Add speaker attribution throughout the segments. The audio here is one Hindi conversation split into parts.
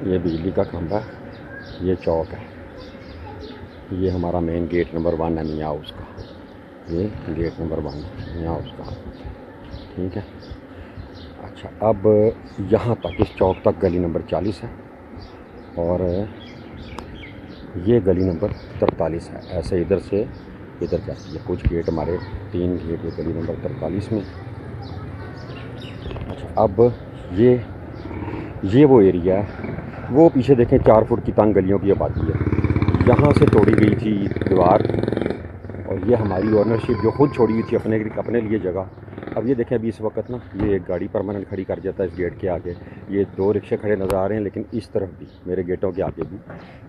Speaker 1: ये बिजली का खंभा, ये चौक है, ये हमारा मेन गेट नंबर 1 है मियाँ हाउस का। ये गेट नंबर 1 मियाँ हाउस का, ठीक है। अच्छा, अब यहाँ तक, इस चौक तक गली नंबर 40 है और ये गली नंबर 43 है। ऐसे इधर से इधर जाती है। कुछ गेट हमारे 3 गेट ये गली नंबर 43 में। अच्छा, अब ये वो एरिया है, वो पीछे देखें 4 फुट की तंग गलियों की आबादी है। यहाँ से तोड़ी गई थी दीवार और ये हमारी ओनरशिप जो खुद छोड़ी हुई थी अपने लिए जगह। अब ये देखें, अभी इस वक्त ना ये एक गाड़ी परमानेंट खड़ी कर जाता है इस गेट के आगे। ये 2 रिक्शे खड़े नज़र आ रहे हैं, लेकिन इस तरफ भी मेरे गेटों के आगे भी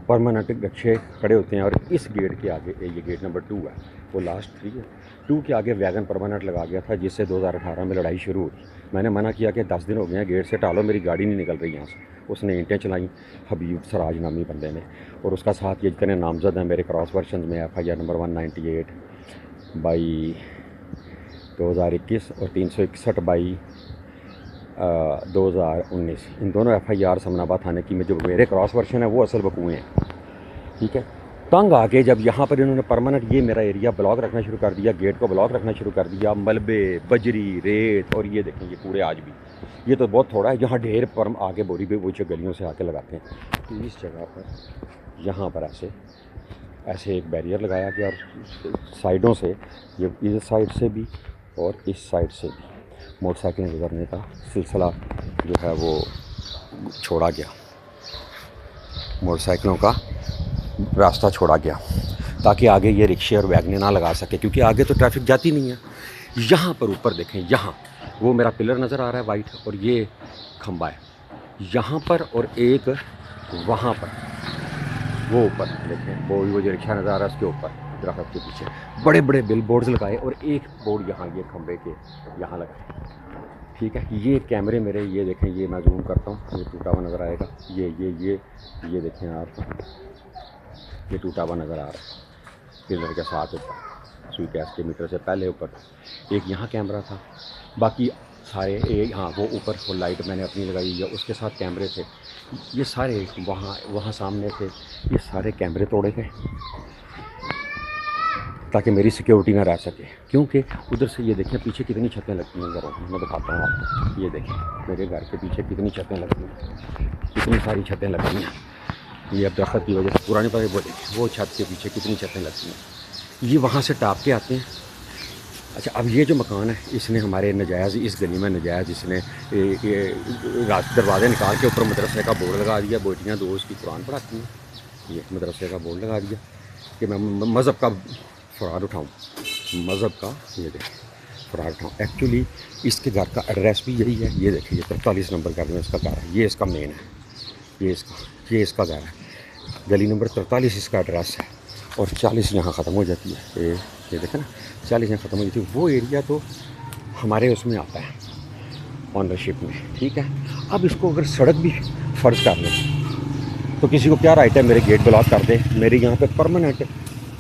Speaker 1: परमानेंट रिक्शे खड़े होते हैं। और इस गेट के आगे, ये गेट नंबर 2 है, वो लास्ट 3 है, 2 के आगे वैगन परमानेंट लगा गया था, जिससे 2018 में लड़ाई शुरू हुई। मैंने मना किया कि 10 दिन हो गए हैं, गेट से टालो, मेरी गाड़ी नहीं निकल रही यहाँ से। उसने ईंटें चलाई, हबीब सराज नामी बंदे ने, और उसका साथ ये जितने नामजद हैं मेरे क्रॉस वर्जन में, FIR नंबर 198 बाई 2021 और 361 बाई 2019, इन दोनों FIR समनाबाद थाने की में जो मेरे क्रॉस वर्जन है वो असल वकूए हैं, ठीक है। तंग आके जब यहाँ पर इन्होंने परमानेंट ये मेरा एरिया ब्लॉक रखना शुरू कर दिया, गेट को ब्लॉक रखना शुरू कर दिया, मलबे, बजरी, रेत, और ये देखें ये पूरे आज भी, ये तो बहुत थोड़ा है, यहाँ ढेर पर आगे बोरी पे वो जो गलियों से आके लगाते हैं। तो इस जगह पर यहाँ पर ऐसे एक बैरियर लगाया गया और साइडों से, ये इस साइड से भी और इस साइड से भी मोटरसाइकिलें गुजरने का सिलसिला जो है वो छोड़ा गया, मोटरसाइकिलों का रास्ता छोड़ा गया ताकि आगे ये रिक्शे और वैगनें ना लगा सके, क्योंकि आगे तो ट्रैफिक जाती नहीं है। यहाँ पर ऊपर देखें, यहाँ वो मेरा पिलर नज़र आ रहा है वाइट, और ये खंबा है यहाँ पर, और एक वहाँ पर, वो ऊपर देखें, वो जो रिक्शा नज़र आ रहा है उसके ऊपर दरख्त के पीछे बड़े बड़े बिल बोर्ड्स लगाए, और एक बोर्ड यहाँ ये खंबे के यहाँ लगाए, ठीक है। ये कैमरे मेरे, ये देखें, ये मैं जूम करता हूँ, ये टूटा हुआ नज़र आएगा, ये देखें आप, ये टूटा हुआ नज़र आ रहा है पिलर के साथ ऊपर, सुई गैस के मीटर से पहले ऊपर एक यहाँ कैमरा था, बाकी सारे एक, हाँ वो ऊपर वो लाइट मैंने अपनी लगाई है, उसके साथ कैमरे थे, ये सारे वहाँ सामने थे, ये सारे कैमरे तोड़े गए ताकि मेरी सिक्योरिटी ना रह सके। क्योंकि उधर से ये देखें पीछे कितनी छतें लगती हैं, घरों में मैं दिखाता हूँ आपको, ये देखें मेरे घर के पीछे कितनी छतें लगती हैं, कितनी सारी छतें लगती हैं। ये अब दरख्त की वजह से पुरानी पर वो छत के पीछे कितनी छतें लगती हैं, ये वहाँ से टाप के आते हैं। अच्छा, अब ये जो मकान है इसने हमारे नजायज़, इस गली में नजायज़ इसने दरवाज़े निकाल के ऊपर मदरसे का बोर्ड लगा दिया, बेटियाँ 2 उसकी कुरान पढ़ाती हैं, ये मदरसे का बोर्ड लगा दिया कि मैं मज़हब का फ़राद उठाऊँ, मज़हब का ये देखें फ़राद उठाऊँ। एक्चुअली इसके घर का एड्रेस भी यही है, ये देखिए, ये 43 नंबर घर में इसका घर है, ये इसका मेन है, ये इसका घर है, गली नंबर 43 इसका एड्रेस है, और 40 यहाँ ख़त्म हो जाती है। ये देखें ना, 40 यहाँ ख़त्म हो जाती है। वो एरिया तो हमारे उसमें आता है ऑनरशिप में, ठीक है। अब इसको अगर सड़क भी फ़र्ज़ कर लें तो किसी को क्या राइट है मेरे गेट ब्लॉक कर दे। मेरे यहाँ पे परमानेंट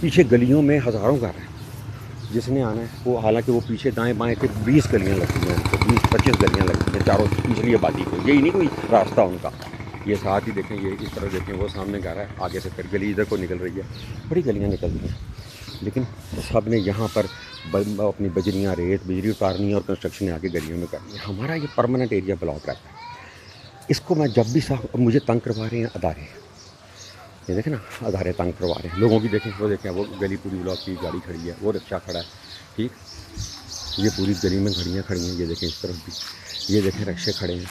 Speaker 1: पीछे गलियों में हज़ारों घर हैं, जिसने आना है वो, हालांकि वो पीछे दाएं बाएं के 20 गलियाँ लगती हैं, तो 20-25 गलियाँ लगती हैं चारों पिछली आबादी को, यही नहीं कोई रास्ता उनका। ये साथ ही देखें, ये इस तरह देखें, वो सामने घर है, आगे से फिर गली इधर को निकल रही है, बड़ी गलियाँ निकल रही हैं, लेकिन सब ने यहाँ पर अपनी बजरियाँ, रेत, बिजली उतारनी है और कंस्ट्रक्शन आगे गलियों में करनी है। हमारा ये परमानेंट एरिया ब्लॉक रहता है। इसको मैं जब भी साफ, मुझे तंग करवा रहे हैं अदारे, ये देखें ना, अदारे तंग करवा रहे हैं लोगों की, देखें वो देखें, वो गली पूरी ब्लॉक की, गाड़ी खड़ी है, वो रिक्शा खड़ा है, ठीक, ये पूरी गली में खड़ी हैं, ये देखें इस तरफ भी, ये देखें रिक्शे खड़े हैं।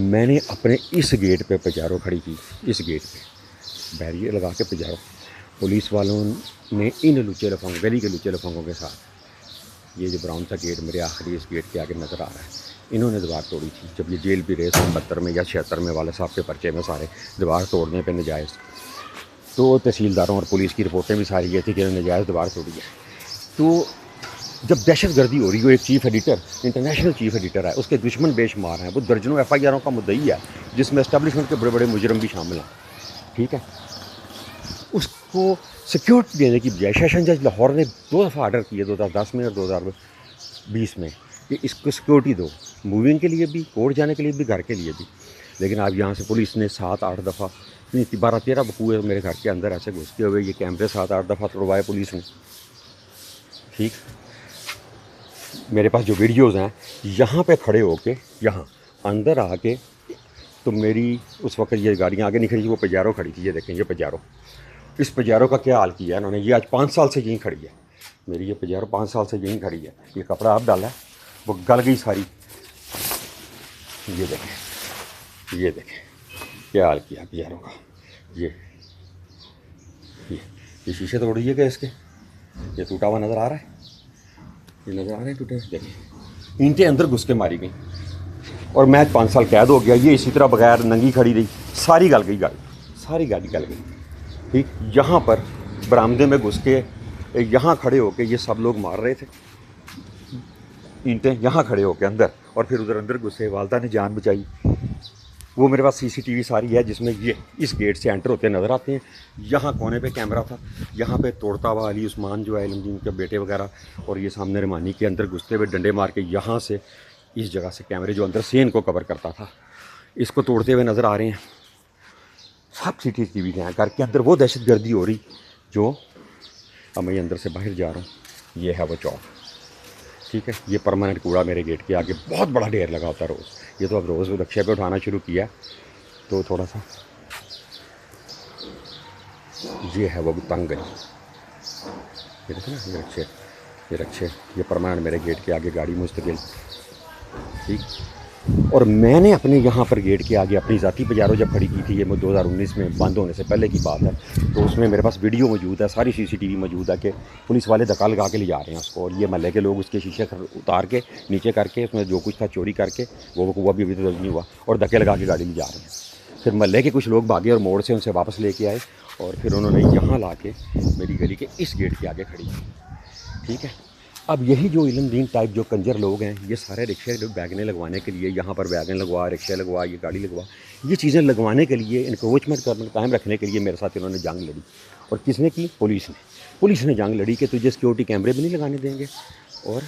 Speaker 1: मैंने अपने इस गेट पे पजारो खड़ी की, इस गेट पे बैरियर लगा के पजारो, पुलिस वालों ने इन लुचे लफंगों, गली के लुचे लफंगों के साथ, ये जो ब्राउन सा गेट मेरे आखिरी इस गेट के आगे नज़र आ रहा है, इन्होंने दीवार तोड़ी थी जब ये जेल भी रहे 72 में या 76 में वाले साहब के पर्चे में सारे दीवार तोड़ने पे नजायज़, तो तहसीलदारों और पुलिस की रिपोर्टें भी सारी ये थी कि इन्होंने नजायज़ दीवार तोड़ी है। तो जब दहशत गर्दी हो रही हो, एक chief editor, international chief editor है, उसके दुश्मन बेशुमार हैं, वो दर्जनों FIRों का मुद्दई है, जिसमें एस्टेब्लिशमेंट के बड़े बड़े मुजरम भी शामिल हैं, ठीक है। उसको सिक्योरिटी देने की बजाय सेशन जज लाहौर ने 2 दफ़ा आर्डर किए, 2010 में और 2020 में, कि इसको सिक्योरिटी दो, मूविंग के लिए भी, कोर्ट जाने के लिए भी, घर के लिए भी। लेकिन अब यहाँ से पुलिस ने 7-8 दफ़ा, 12-13 बकुए मेरे घर के अंदर ऐसे घुसते हुए ये कैमरे 7-8 दफ़ा तोड़वाए पुलिस ने। ठीक, मेरे पास जो वीडियोज़ हैं, यहाँ पे खड़े होके यहाँ अंदर आके, तो मेरी उस वक्त ये गाड़ियाँ आगे नहीं खड़ी थी, वो पजारो खड़ी थी, ये देखें ये पजारो, इस पजारो का क्या हाल किया इन्होंने। ये आज 5 साल से यहीं खड़ी है, मेरी ये पजारो 5 साल से यहीं खड़ी है। ये कपड़ा अब डाला है, वो गल गई सारी। ये देखें, ये देखें क्या हाल किया पजारों का। ये शीशे तोड़ दिए गए इसके, ये टूटा हुआ नज़र आ रहा है, ये नज़र आ रहे हैं टूटे। देखें ईंटें अंदर घुस के मारी गई, और मैं 5 साल कैद हो गया। ये इसी तरह बगैर नंगी खड़ी रही, सारी गल गई गाड़ी, सारी गाड़ी गल गई। ठीक, यहाँ पर बरामदे में घुस के यहाँ खड़े होके ये सब लोग मार रहे थे ईंटें, यहाँ खड़े होके अंदर, और फिर उधर अंदर घुसे, वालदा ने जान बचाई। वो मेरे पास सीसीटीवी सारी है, जिसमें ये इस गेट से एंटर होते नज़र आते हैं। यहाँ कोने पे कैमरा था, यहाँ पे तोड़ता हुआ अली उस्मान जो है इलमदीन के बेटे वगैरह, और ये सामने रमानी के अंदर घुसते हुए डंडे मार के यहाँ से इस जगह से कैमरे जो अंदर सेन को कवर करता था, इसको तोड़ते हुए नज़र आ रहे हैं। सब सीसीटीवी हैं घर के अंदर। वो दहशत गर्दी हो रही जो, अब मैं अंदर से बाहर जा रहा हूँ, ये है वो चौक। ठीक है, ये परमानेंट कूड़ा मेरे गेट के आगे बहुत बड़ा ढेर लगा होता है रोज़। ये तो अब रोज़ रक्षा पे उठाना शुरू किया, तो थोड़ा सा ये है वो तंग गली। ये देखो ना, ये रक्षे ये परमानेंट मेरे गेट के आगे गाड़ी मुस्तकिल। ठीक, और मैंने अपने यहाँ पर गेट के आगे अपनी ज़ाती पजारो जब खड़ी की थी, ये 2019 में बंद होने से पहले की बात है, तो उसमें मेरे पास वीडियो मौजूद है, सारी सीसीटीवी मौजूद है कि पुलिस वाले धक्का लगा के ले जा रहे हैं उसको, और ये महल्ले के लोग उसके शीशे उतार के नीचे करके उसमें जो कुछ था चोरी करके, वो भी अभी तो नहीं हुआ, और धक्के लगा के गाड़ी ले जा रहे हैं। फिर महल्ले के कुछ लोग भागे और मोड़ से उनसे वापस लेके आए, और फिर उन्होंने यहाँ ला के मेरी गली के इस गेट के आगे खड़ी की। ठीक है, अब यही जो इल्मदीन टाइप जो कंजर लोग हैं, ये सारे रिक्शे बैगने लगवाने के लिए, यहाँ पर वैगन लगवा, रिक्शे लगवा, ये गाड़ी लगवा, ये चीज़ें लगवाने के लिए, इनक्रोचमेंट कायम रखने के लिए मेरे साथ इन्होंने जंग लड़ी। और किसने की? पुलिस ने जंग लड़ी कि तुझे सिक्योरिटी कैमरे भी नहीं लगाने देंगे, और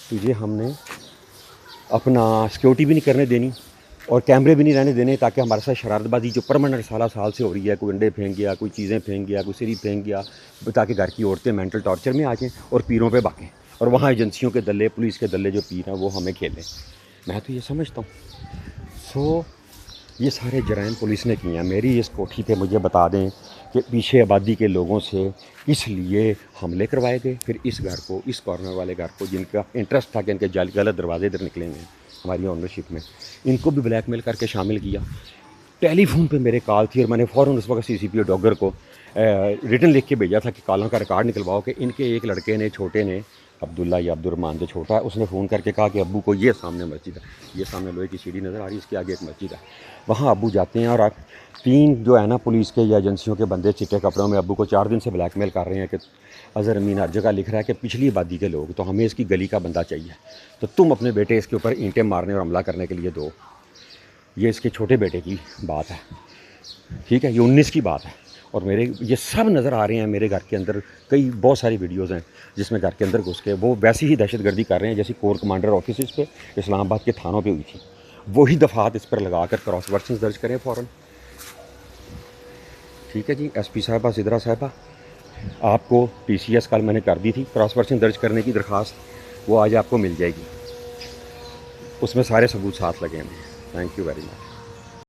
Speaker 1: तुझे हमने अपना सिक्योरिटी भी नहीं करने देनी, और कैमरे भी नहीं रहने देने, ताकि हमारे साथ शरारतबाजी जो परमानेंट साल से हो रही है, कोई अंडे फेंक गया, कोई चीज़ें फेंक गया, कोई सिरी फेंक गया, ताकि घर की औरतें मेंटल टॉर्चर में आ जाएँ और पीरों पे भागें, और वहाँ एजेंसियों के दल्ले, पुलिस के दल्ले जो पीर हैं वो हमें खेलें। मैं तो ये समझता हूँ। सो ये सारे जराइम पुलिस ने किए हैं। मेरी इस कोठी पे मुझे बता दें कि पीछे आबादी के लोगों से किस लिए हमले करवाए गए, फिर इस घर को, इस कॉर्नर वाले घर को, जिनका इंटरेस्ट था कि इनके गलत दरवाजे इधर निकलेंगे हमारी ओनरशिप में, इनको भी ब्लैकमेल करके शामिल किया। टेलीफोन पे मेरे कॉल थी, और मैंने फ़ौरन उस वक्त CCPO डॉगर को रिटन लिख के भेजा था कि कॉलों का रिकॉर्ड निकलवाओ कि इनके एक लड़के ने, छोटे ने, अब्दुल्ला या अब्दुलरहमान जो छोटा है, उसने फ़ोन करके कहा कि अब्बू को, ये सामने मस्जिद है, ये सामने लोहे की सीढ़ी नज़र आ रही है, इसके आगे एक मस्जिद है, वहाँ अब्बू जाते हैं, और 3 जो है ना पुलिस के या एजेंसियों के बंदे चिट्टे कपड़ों में अब्बू को 4 दिन से ब्लैकमेल कर रहे हैं कि अज़हर अमीन हर जगह लिख रहा है कि पिछली आबादी के लोग, तो हमें इसकी गली का बंदा चाहिए, तो तुम अपने बेटे इसके ऊपर ईंटें मारने और हमला करने के लिए दो। ये इसके छोटे बेटे की बात है। ठीक है, ये 19 की बात है, और मेरे ये सब नज़र आ रहे हैं मेरे घर के अंदर। बहुत सारी वीडियोज़ हैं जिसमें घर के अंदर घुस के वो वैसी ही दहशतगर्दी कर रहे हैं जैसी कोर कमांडर ऑफिस पे इस्लामाबाद के थानों पे हुई थी। वही दफ़ात इस पर लगा कर क्रॉस वर्जन दर्ज करें फ़ौरन। ठीक है जी, SP साहिबा, सिद्रा साहिबा, आपको PCS कल मैंने कर दी थी क्रॉस वर्जन दर्ज करने की दरख्वास्त, वो आज आपको मिल जाएगी, उसमें सारे सबूत साथ लगे हैं। Thank you very much.